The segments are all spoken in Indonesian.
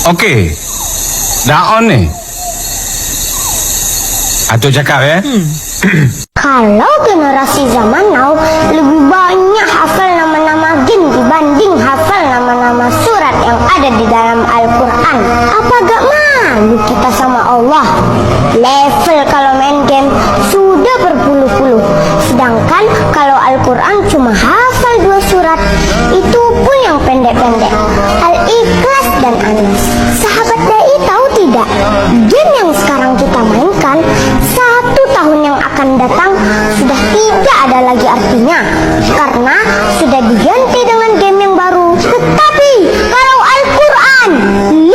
Okey. Dah on ni. Atuk cakap ya. Kalau generasi zaman now lebih banyak hafal nama-nama jin dibanding hafal nama-nama surat yang ada di dalam Al-Quran. Apa gak malu kita sama Allah? Level kalau main game sudah berpuluh-puluh. Sedangkan kalau Al-Quran cuma hafal 2 surat, itu pun yang pendek-pendek. Al-Ikhlas dan Anas. Sahabat Dai tahu tidak? Game yang sekarang kita mainkan 1 tahun yang akan datang sudah tidak ada lagi artinya karena sudah diganti dengan game yang baru. Tetapi kalau Al-Quran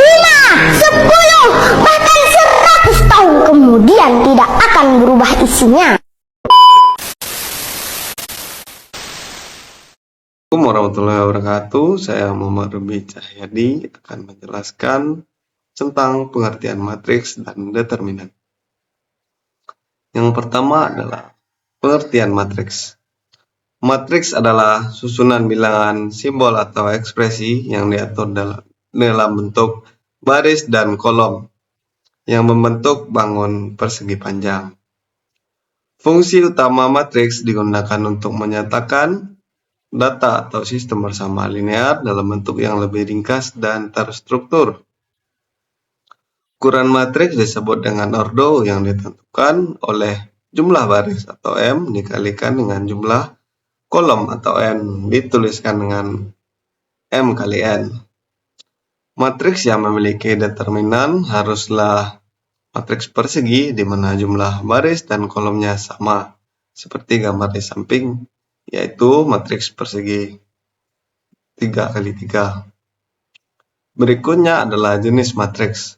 5, 10, bahkan 100 tahun kemudian tidak akan berubah isinya. Assalamualaikum warahmatullahi wabarakatuh. Saya Muhammad Ruby Cahyadi akan menjelaskan tentang pengertian matriks dan determinan. Yang pertama adalah pengertian matriks. Matriks adalah susunan bilangan, simbol atau ekspresi yang diatur dalam bentuk baris dan kolom yang membentuk bangun persegi panjang. Fungsi utama matriks digunakan untuk menyatakan data atau sistem bersama linear dalam bentuk yang lebih ringkas dan terstruktur. Ukuran matriks disebut dengan ordo yang ditentukan oleh jumlah baris atau M dikalikan dengan jumlah kolom atau N dituliskan dengan M kali N. Matriks yang memiliki determinan haruslah matriks persegi di mana jumlah baris dan kolomnya sama, seperti gambar di samping, yaitu matriks persegi 3 kali 3. Berikutnya adalah jenis matriks.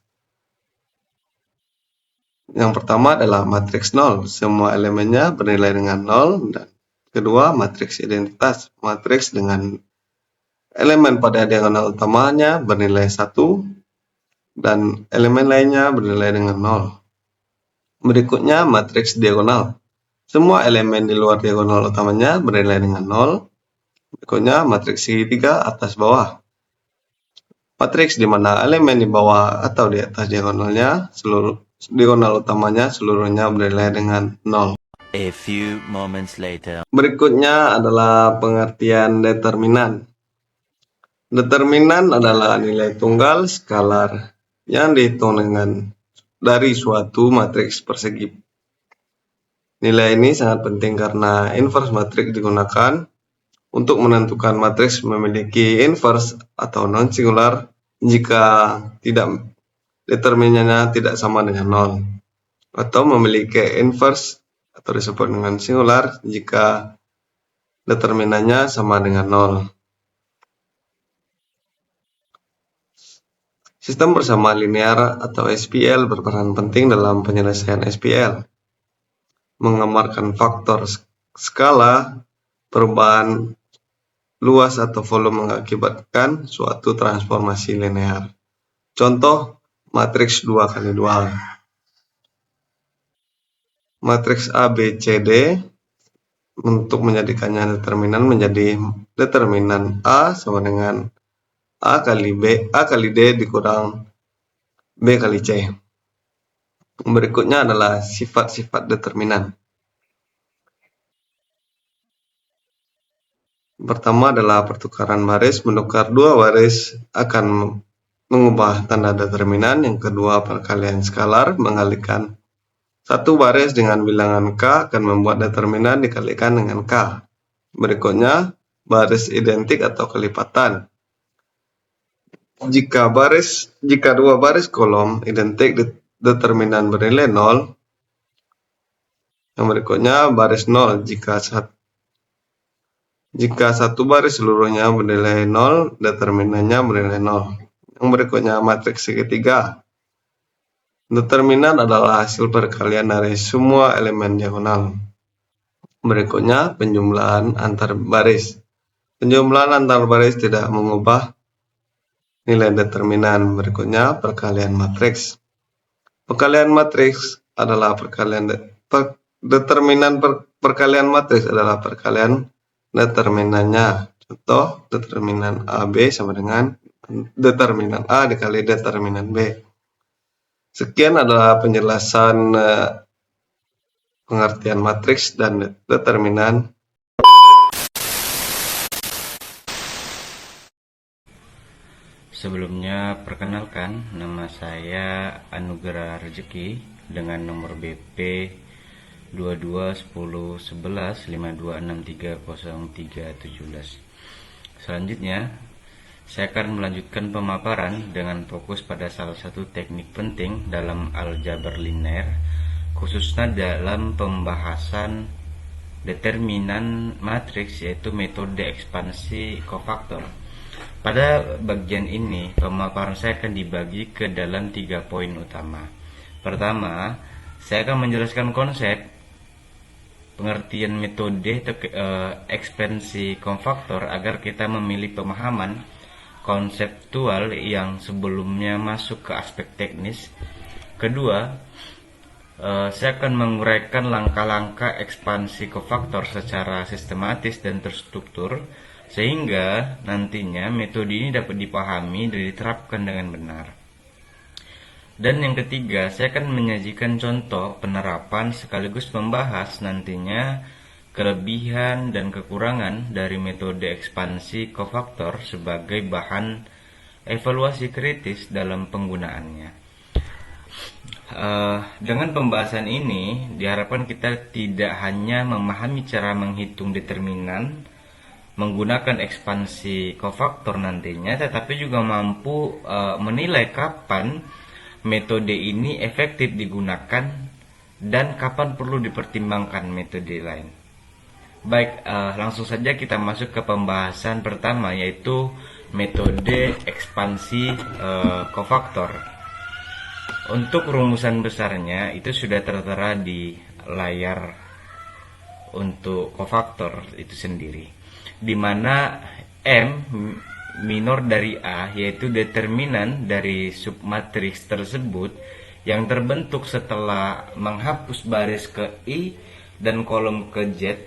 Yang pertama adalah matriks 0, semua elemennya bernilai dengan 0, dan kedua matriks identitas, matriks dengan elemen pada diagonal utamanya bernilai 1 dan elemen lainnya bernilai dengan 0. Berikutnya matriks diagonal, semua elemen di luar diagonal utamanya bernilai dengan 0. Berikutnya matriks segitiga atas bawah, matriks di mana elemen di bawah atau di atas diagonalnya diagonal utamanya seluruhnya bernilai dengan 0. A few moments later. Berikutnya adalah pengertian determinan. Determinan adalah nilai tunggal skalar yang dihitung dari suatu matriks persegi. Nilai ini sangat penting karena inverse matriks digunakan untuk menentukan matriks memiliki inverse atau non-singular jika determinannya tidak sama dengan 0, atau memiliki inverse atau disebut dengan singular jika determinannya sama dengan 0. Sistem bersama linear atau SPL berperan penting dalam penyelesaian SPL, menggambarkan faktor skala perubahan luas atau volume mengakibatkan suatu transformasi linear. Contoh matriks 2 kali 2. Matriks A, B, C, D untuk menjadikannya determinan menjadi determinan A sama dengan A kali D dikurang B kali C. Berikutnya adalah sifat-sifat determinan. Pertama adalah pertukaran baris. Menukar 2 baris akan mengubah tanda determinan. Yang kedua, perkalian skalar mengalikan 1 baris dengan bilangan K akan membuat determinan dikalikan dengan K. Berikutnya, baris identik atau kelipatan. Jika 2 baris kolom identik, determinan bernilai 0. Yang berikutnya, baris 0 jika 1 baris seluruhnya bernilai 0, determinannya bernilai 0. Yang berikutnya matriks segitiga. Determinan adalah hasil perkalian dari semua elemen diagonal. Berikutnya penjumlahan antar baris. Penjumlahan antar baris tidak mengubah nilai determinan. Berikutnya perkalian matriks. Perkalian matriks adalah perkalian determinan determinannya. Contoh, determinan AB sama dengan determinan A dikali determinan B. Sekian adalah penjelasan pengertian matriks dan determinan. Sebelumnya, perkenalkan, nama saya Anugerah Rezeki dengan nomor BP 22101152630317. Selanjutnya, saya akan melanjutkan pemaparan dengan fokus pada salah satu teknik penting dalam aljabar linear, khususnya dalam pembahasan determinan matriks, yaitu metode ekspansi kofaktor. Pada bagian ini, pemaparan saya akan dibagi ke dalam 3 poin utama. Pertama, saya akan menjelaskan konsep, pengertian metode ekspansi kofaktor agar kita memilih pemahaman konseptual yang sebelumnya masuk ke aspek teknis. Kedua, saya akan menguraikan langkah-langkah ekspansi kofaktor secara sistematis dan terstruktur, sehingga nantinya metode ini dapat dipahami dan diterapkan dengan benar. Dan yang ketiga, saya akan menyajikan contoh penerapan sekaligus membahas nantinya kelebihan dan kekurangan dari metode ekspansi kofaktor sebagai bahan evaluasi kritis dalam penggunaannya. Dengan pembahasan ini, diharapkan kita tidak hanya memahami cara menghitung determinan menggunakan ekspansi kofaktor nantinya, tetapi juga mampu menilai kapan metode ini efektif digunakan dan kapan perlu dipertimbangkan metode lain. Baik, langsung saja kita masuk ke pembahasan pertama, yaitu metode ekspansi kofaktor. Untuk rumusan besarnya itu sudah tertera di layar untuk kofaktor itu sendiri, di mana M minor dari A, yaitu determinan dari submatriks tersebut yang terbentuk setelah menghapus baris ke I dan kolom ke Z,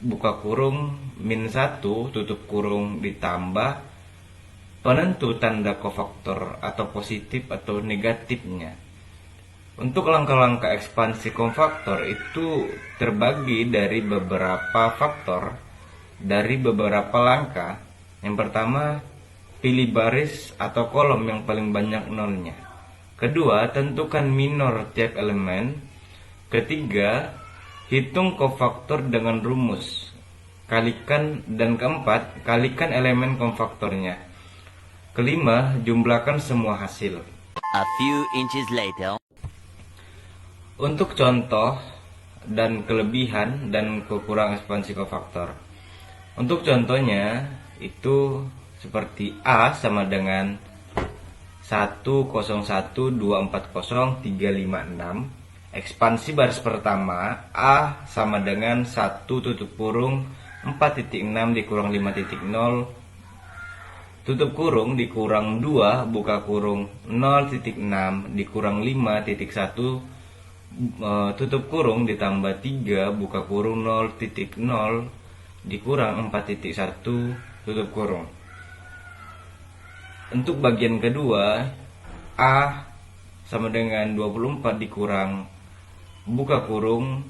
buka kurung -1 tutup kurung ditambah penentu tanda kofaktor atau positif atau negatifnya. Untuk langkah-langkah ekspansi kofaktor itu terbagi dari beberapa faktor, dari beberapa langkah. Yang pertama, pilih baris atau kolom yang paling banyak nolnya. Kedua, tentukan minor tiap elemen. Ketiga, hitung kofaktor dengan rumus kalikan. Dan keempat, kalikan elemen kofaktornya. Kelima, jumlahkan semua hasil. A few inches later. Untuk contoh dan kelebihan dan kekurangan ekspansi kofaktor. Untuk contohnya itu seperti A sama dengan 101240356. Ekspansi baris pertama, A sama dengan 1 tutup kurung 4.6 dikurang 5.0 tutup kurung dikurang 2 buka kurung 0.6 dikurang 5.1 tutup kurung ditambah 3 buka kurung 0.0 dikurang 4.1 tutup kurung. Untuk bagian kedua, A sama dengan 24 dikurang buka kurung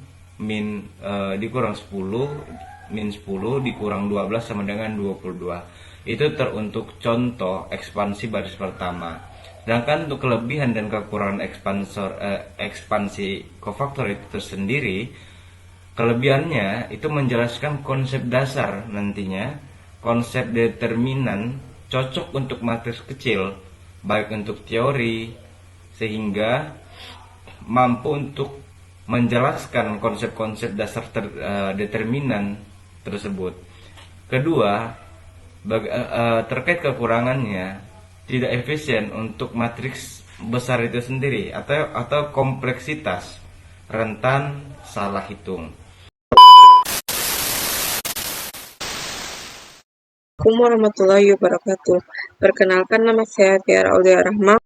dikurang 10 min 10 dikurang 12 sama dengan 22. Itu teruntuk contoh ekspansi baris pertama. Sedangkan untuk kelebihan dan kekurangan ekspansi kofaktor itu tersendiri, kelebihannya itu menjelaskan konsep dasar nantinya, konsep determinan cocok untuk matriks kecil, baik untuk teori, sehingga mampu untuk menjelaskan konsep-konsep dasar determinan tersebut. Kedua, terkait kekurangannya, tidak efisien untuk matriks besar itu sendiri atau kompleksitas, rentan salah hitung. Assalamualaikum warahmatullahi wabarakatuh. Perkenalkan, nama saya Tiara Aulia Rahma.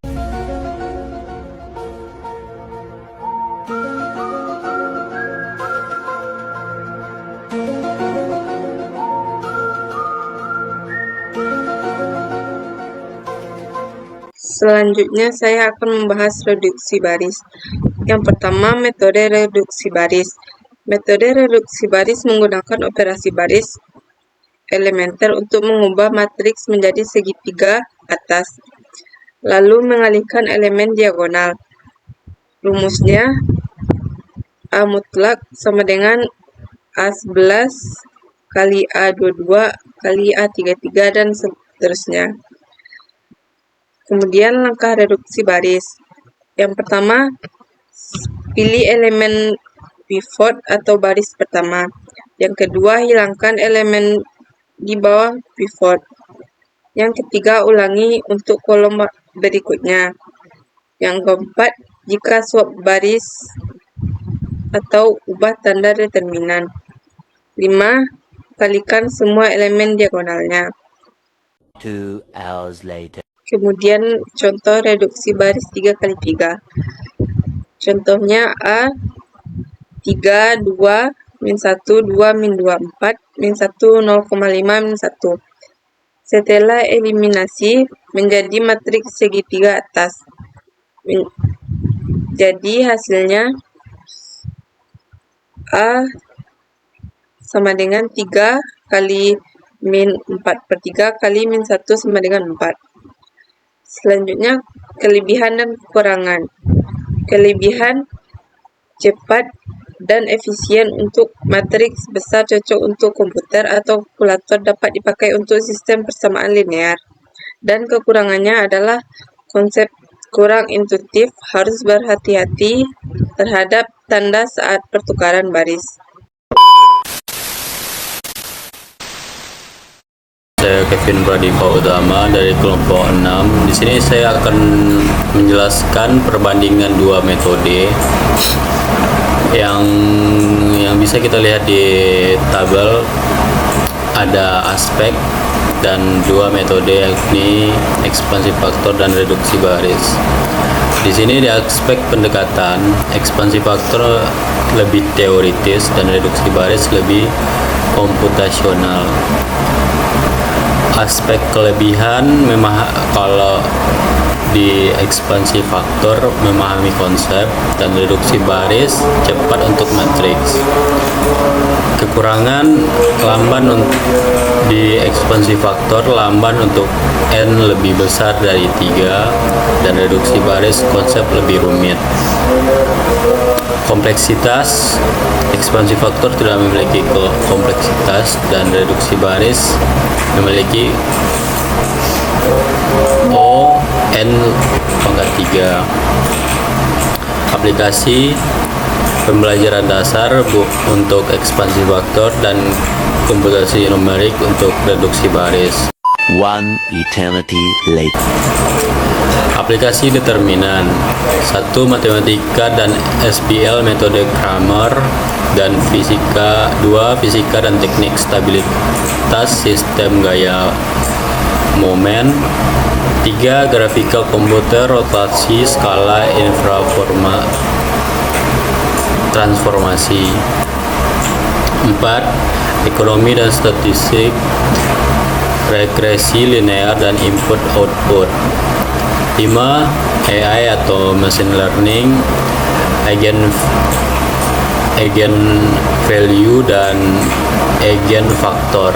Selanjutnya saya akan membahas reduksi baris. Yang pertama, metode reduksi baris. Metode reduksi baris menggunakan operasi baris elementer untuk mengubah matriks menjadi segitiga atas, lalu mengalihkan elemen diagonal. Rumusnya, A mutlak sama dengan A11 kali A22 kali A33 dan seterusnya. Kemudian langkah reduksi baris. Yang pertama, pilih elemen pivot atau baris pertama. Yang kedua, hilangkan elemen di bawah pivot. Yang ketiga, ulangi untuk kolom berikutnya. Yang keempat, jika swap baris atau ubah tanda determinan. 5. Kalikan semua elemen diagonalnya. 2 hours later. Kemudian contoh reduksi baris 3 kali 3. Contohnya A 3, 2, min 1, 2, min 2, 4, min 1, 0,5, min 1. Setelah eliminasi menjadi matriks segitiga atas. Jadi hasilnya A sama dengan 3 kali min 4/3 kali min 1 sama dengan 4. Selanjutnya, kelebihan dan kekurangan. Kelebihan, cepat dan efisien untuk matriks besar, cocok untuk komputer atau kalkulator, dapat dipakai untuk sistem persamaan linear. Dan kekurangannya adalah konsep kurang intuitif, harus berhati-hati terhadap tanda saat pertukaran baris. Saya Kevin Pradipta Utama dari kelompok 6. Di sini saya akan menjelaskan perbandingan dua metode yang bisa kita lihat di tabel. Ada aspek dan dua metode, yakni ekspansi faktor dan reduksi baris. Di sini di aspek pendekatan, ekspansi faktor lebih teoritis dan reduksi baris lebih komputasional. Aspek kelebihan memang kalau di ekspansi faktor memahami konsep, dan reduksi baris cepat untuk matriks. Kekurangan lamban di ekspansi faktor, lamban untuk n lebih besar dari 3, dan reduksi baris konsep lebih rumit. Kompleksitas, ekspansi faktor tidak memiliki kompleksitas, dan reduksi baris memiliki O n pangkat 3. Aplikasi pembelajaran dasar untuk ekspansi faktor dan komputasi numerik untuk reduksi baris. 1 eternity later. Aplikasi determinan 1. Matematika dan SPL metode Kramer dan fisika. 2. Fisika dan teknik stabilitas sistem gaya momen. 3. Grafika komputer, rotasi, skala, infraforma, transformasi. 4. Ekonomi dan statistik, regresi linear dan input-output. 5. AI atau machine learning, eigen value dan eigen faktor.